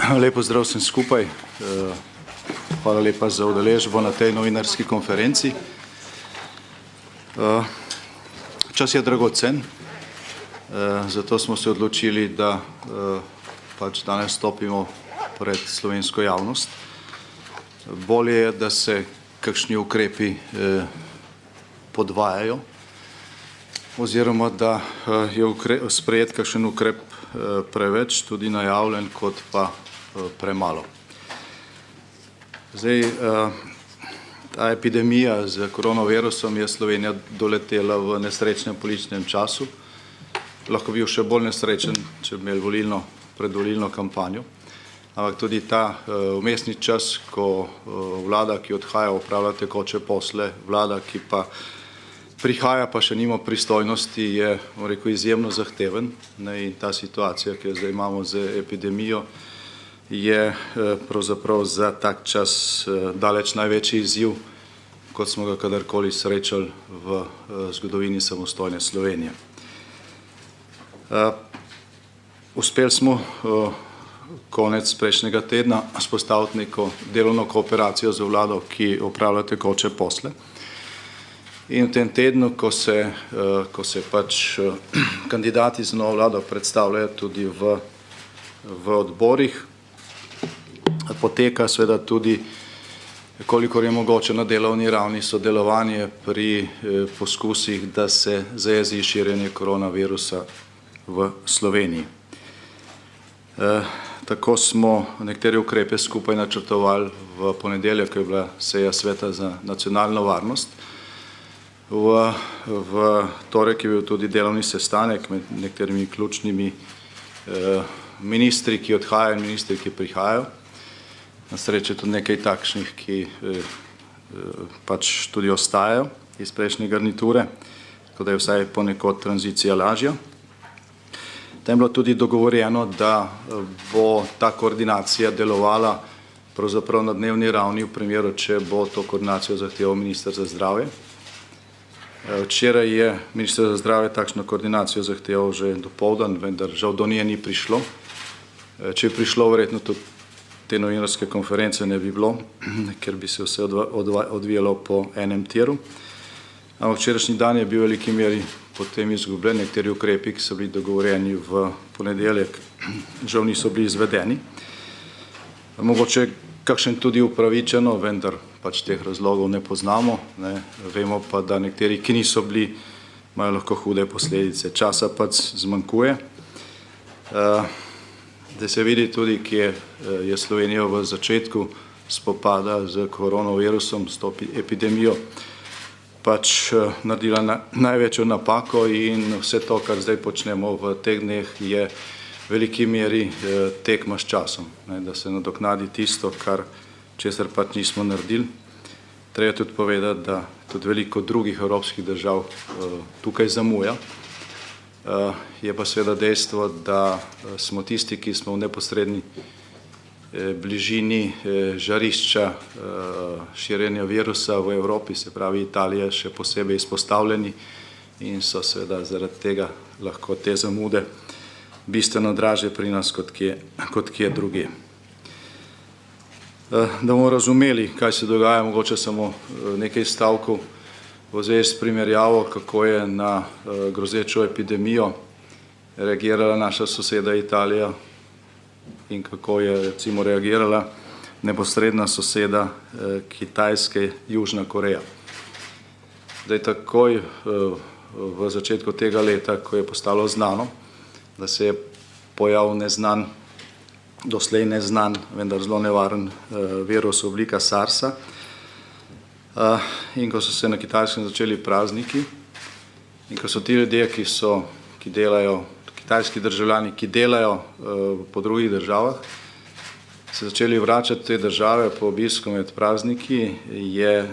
Lep pozdrav vsem skupaj. Hvala lepa za udeležbo na tej novinarski konferenci. Čas je dragocen, zato smo se odločili, da pač danes stopimo pred slovensko javnost. Bolje je, da se kakšni ukrepi podvajajo, oziroma da je sprejet kakšen ukrep preveč, tudi najavljen, kot pa premalo. Zdaj, ta epidemija z koronavirusom je Slovenija doletela v nesrečnem političnem času. Lahko bi bil še bolj nesrečen, če bi imeli predvolilno kampanjo. Ampak tudi ta vmesni čas, ko vlada, ki odhaja, opravlja tekoče posle, vlada, ki pa prihaja, pa še nima pristojnosti, je, bom rekel, izjemno zahteven. In ta situacija, ki jo zdaj imamo z epidemijo, je pravzaprav za tak čas daleč največji izziv, kot smo ga kadarkoli srečali v zgodovini samostojne Slovenije. Uspeli smo konec prejšnjega tedna vzpostaviti neko delovno kooperacijo z vlado, ki opravlja tekoče posle. In v tem tednu, ko se pač kandidati za novo vlado predstavljajo tudi v odborih, poteka seveda tudi, kolikor je mogoče na delovni ravni, sodelovanje pri poskusih, da se zajezi širjenje koronavirusa v Sloveniji. Tako smo nekatere ukrepe skupaj načrtovali v ponedeljek, ko je bila seja Sveta za nacionalno varnost. V torek je bil tudi delovni sestanek med nekaterimi ključnimi ministri, ki odhajajo, in ministri, ki prihajajo. Na srečo tudi nekaj takšnih, ki pač tudi ostajajo iz prejšnje garniture, tako da je vsaj ponekod tranzicija lažja. Tam je bilo tudi dogovorjeno, da bo ta koordinacija delovala pravzaprav na dnevni ravni v primeru, če bo to koordinacijo zahteval minister za zdravje. Včeraj je minister za zdravje takšno koordinacijo zahteval že dopoldan, vendar žal do nje ni prišlo. Če je prišlo, verjetno tudi te novinarske konference ne bi bilo, ker bi se vse odvijalo po enem tiru. Ampak včerajšnji dan je bil v veliki meri potem izgubljen, nekateri ukrepi, ki so bili dogovorjeni v ponedeljek, žal niso bili izvedeni. Mogoče kakšen tudi upravičeno, vendar pač teh razlogov ne poznamo. Vemo pa, da nekateri, ki niso bili, imajo lahko hude posledice. Časa pač zmanjkuje. Da se vidi tudi, kje je Slovenija v začetku spopada z koronavirusom, s to epidemijo, pač naredila največjo napako, in vse to, kar zdaj počnemo v teh dneh, je v veliki meri tekma s časom, da se nadoknadi tisto, česar pač nismo naredili. Treba tudi povedati, da tudi veliko drugih evropskih držav tukaj zamuja. Je pa seveda dejstvo, da smo tisti, ki smo v neposredni bližini žarišča širjenja virusa v Evropi, se pravi Italija, še posebej izpostavljeni, in so seveda zaradi tega lahko te zamude bistveno dražje pri nas kot kje drugje. Da bomo razumeli, kaj se dogaja, mogoče samo nekaj stavkov v zvezi s primerjavo, kako je na grozečo epidemijo reagirala naša soseda Italija in kako je recimo reagirala neposredna soseda Kitajske, Južna Koreja. Zdaj takoj v začetku tega leta, ko je postalo znano, da se je pojavil neznan, doslej neznan, vendar zelo nevaren virus oblika SARS-a, in ko so se na Kitajskem začeli prazniki, in ko so ti ljudje, ki delajo, kitajski državljani, ki delajo po drugih državah, se začeli vračati v te države po obisku med prazniki, je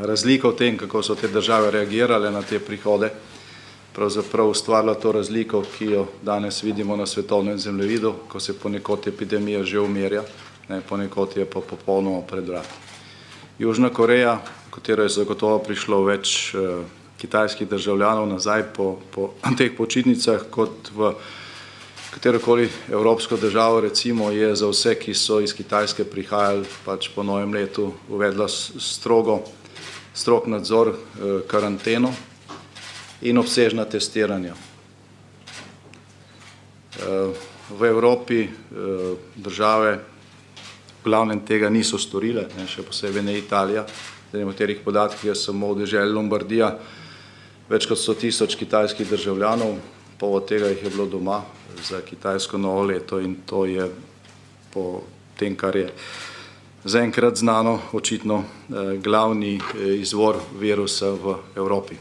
razlika v tem, kako so te države reagirale na te prihode, pravzaprav ustvarila to razliko, ki jo danes vidimo na svetovnem zemljevidu, ko se ponekod epidemija že umirja, ponekod je pa popolnoma pred vrati. Južna Koreja, v katero je zagotovo prišlo več kitajskih državljanov nazaj po teh počitnicah kot v katerokoli evropsko državo recimo je za vse, ki so iz Kitajske prihajali, pač po novem letu uvedla strog nadzor, karanteno in obsežna testiranja. V Evropi države v glavnem tega niso storile, še posebej ne Italija. Na nekaterih podatkih je samo v deželi Lombardija več kot 100.000 kitajskih državljanov, pol od tega jih je bilo doma za kitajsko novo leto in to je po tem, kar je zaenkrat znano, očitno glavni izvor virusa v Evropi.